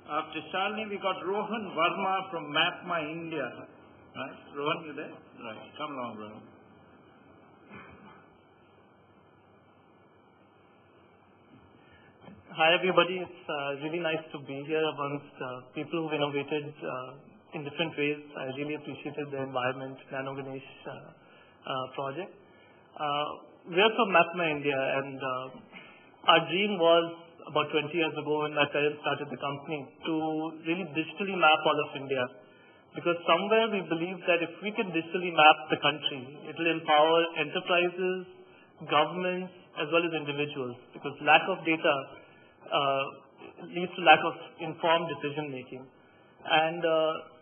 After Shalini, we got Rohan Verma from MapmyIndia. Right? Rohan, you there? Right. Come along, Rohan. Hi, everybody. It's really nice to be here amongst people who've innovated in different ways. I really appreciated the environment, Nano Ganesh project. We're from MapmyIndia, and our dream was about 20 years ago when my parents started the company to really digitally map all of India. Because somewhere we believe that if we can digitally map the country, it will empower enterprises, governments, as well as individuals. Because lack of data leads to lack of informed decision making. And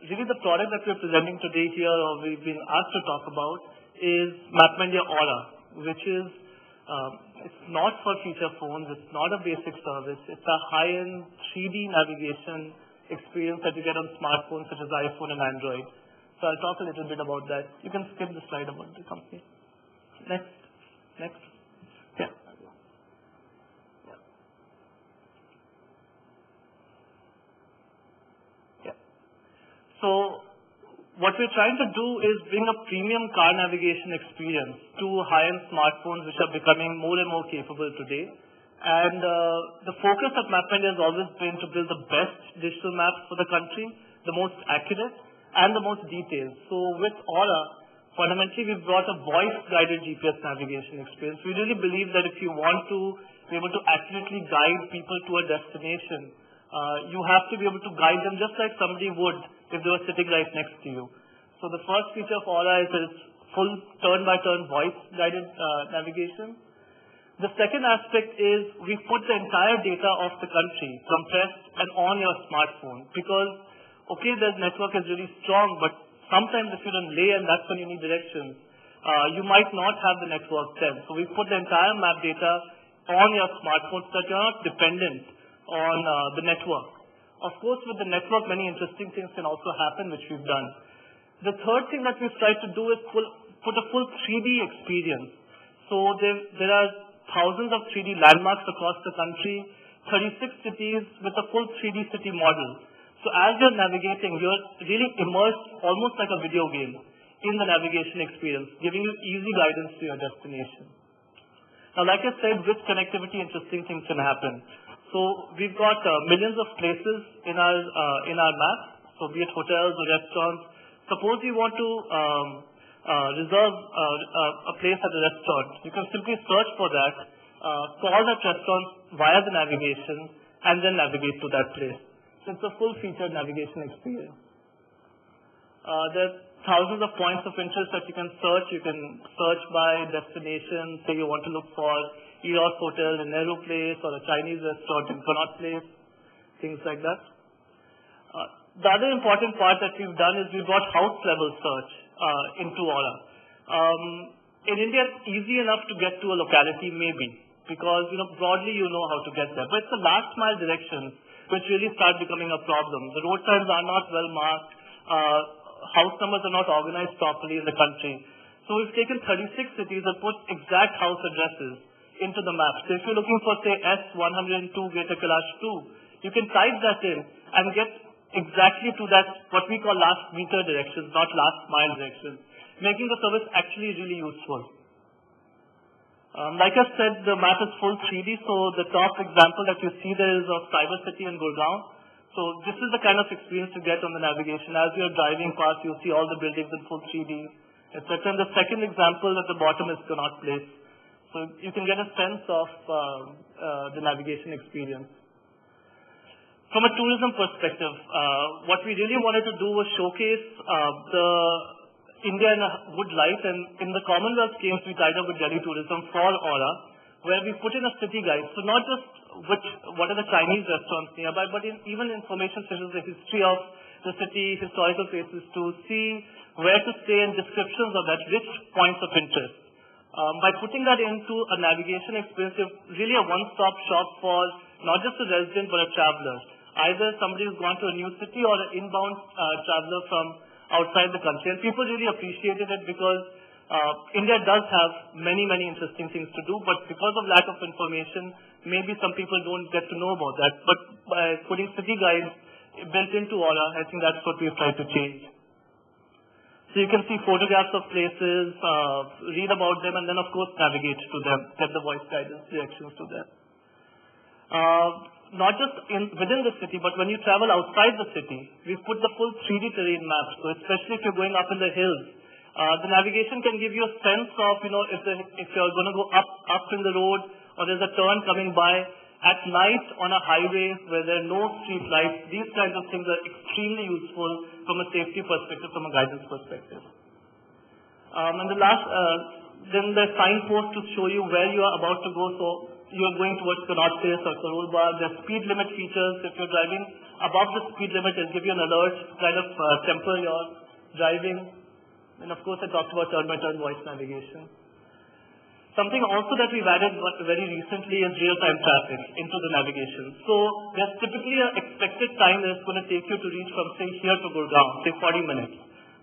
really the product that we're presenting today here, or we've been asked to talk about, is MapmyIndia Aura, which is it's not for feature phones, it's not a basic service, it's a high-end 3D navigation experience that you get on smartphones such as iPhone and Android. So I'll talk a little bit about that. You can skip the slide about the company. Next. Yeah. So what we're trying to do is bring a premium car navigation experience to high-end smartphones which are becoming more and more capable today. And the focus of MapmyIndia has always been to build the best digital maps for the country, the most accurate and the most detailed. So with Aura, fundamentally we've brought a voice-guided GPS navigation experience. We really believe that if you want to be able to accurately guide people to a destination, you have to be able to guide them just like somebody would if they were sitting right next to you. So the first feature of Aura is that it's full turn-by-turn voice-guided navigation. The second aspect is we put the entire data of the country compressed and on your smartphone because, okay, the network is really strong, but sometimes if you're in Leh and that's when you need directions, you might not have the network then. So we put the entire map data on your smartphone so that you're not dependent on the network. Of course, with the network, many interesting things can also happen, which we've done. The third thing that we've tried to do is put a full 3D experience. So there are thousands of 3D landmarks across the country, 36 cities with a full 3D city model. So as you're navigating, you're really immersed almost like a video game in the navigation experience, giving you easy guidance to your destination. Now, like I said, with connectivity, interesting things can happen. So we've got millions of places in our map. So be it hotels or restaurants. Suppose you want to reserve a place at a restaurant. You can simply search for that, call that restaurant via the navigation, and then navigate to that place. So it's a full-featured navigation experience. There's thousands of points of interest that you can search. You can search by destination. Say you want to look for Eros Hotel in Nehru Place or a Chinese restaurant in Connaught Place, things like that. The other important part that we've done is we've got house-level search into Aura. In India, it's easy enough to get to a locality, maybe, because broadly you know how to get there. But it's the last mile directions which really start becoming a problem. The road signs are not well marked. House numbers are not organized properly in the country. So we've taken 36 cities and put exact house addresses into the map. So if you're looking for, say, S102 Greater Kailash 2, you can type that in and get exactly to that, what we call last meter directions, not last mile directions, making the service actually really useful. Like I said, the map is full 3D, so the top example that you see there is of Cyber City in Gurgaon. So this is the kind of experience you get on the navigation. As you're driving past, you'll see all the buildings in full 3D, etc. And the second example at the bottom is Connaught Place. So you can get a sense of the navigation experience. From a tourism perspective, what we really wanted to do was showcase India in a good light, and in the Commonwealth Games we tied up with Delhi Tourism for Aura, where we put in a city guide. So not just what are the Chinese restaurants nearby, but even information such as the history of the city, historical places to see where to stay, and descriptions of that, rich points of interest. By putting that into a navigation experience, it's really a one-stop shop for not just a resident but a traveler. Either somebody who's gone to a new city or an inbound traveler from outside the country. And people really appreciated it because India does have many, many interesting things to do, but because of lack of information, maybe some people don't get to know about that. But by putting city guides, built into Aura. I think that's what we've tried to change. So you can see photographs of places, read about them, and then of course navigate to them, get the voice guidance directions to them. Not just within the city, but when you travel outside the city, we've put the full 3D terrain map. So especially if you're going up in the hills, the navigation can give you a sense of, if you're going to go up in the road, or there's a turn coming by at night on a highway where there are no street lights. These kinds of things are extremely useful from a safety perspective, from a guidance perspective. And the last, then the signpost to show you where you are about to go. So you're going towards Connaught Place or Karol Bagh. There's speed limit features. If you're driving above the speed limit, it'll give you an alert, kind of temper your driving. And of course, I talked about turn-by-turn voice navigation. Something also that we've added very recently is real-time traffic into the navigation. So there's typically an expected time that it's going to take you to reach from, say, here to Gurgaon, say 40 minutes.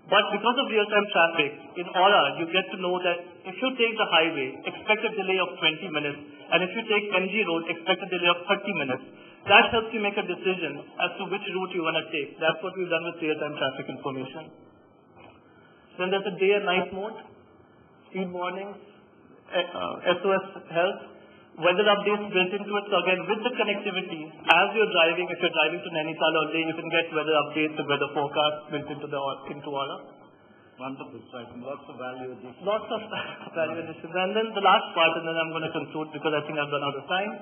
But because of real-time traffic, in Aura, you get to know that if you take the highway, expect a delay of 20 minutes. And if you take MG Road, expect a delay of 30 minutes. That helps you make a decision as to which route you want to take. That's what we've done with real-time traffic information. Then there's a day and night mode, speed warnings, SOS help, weather updates built into it. So again, with the connectivity, as you're driving, if you're driving to Nainital or Leh, you can get weather updates and weather forecasts built into Aura. Wonderful, so I think lots of value additions. Lots of value additions. And then the last part, and then I'm going to conclude because I think I've run out of time,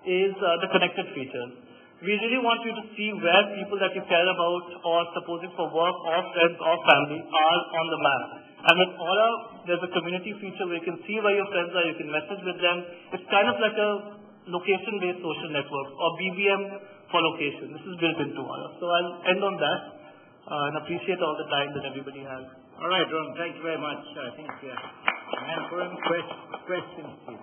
is the connected features. We really want you to see where people that you care about or supposing for work or friends or family are on the map. And with Aura, there's a community feature where you can see where your friends are, you can message with them. It's kind of like a location-based social network or BBM for location. This is built into Aura. So I'll end on that and appreciate all the time that everybody has. All right, Rohan, thank you very much. I think, and for any questions, please.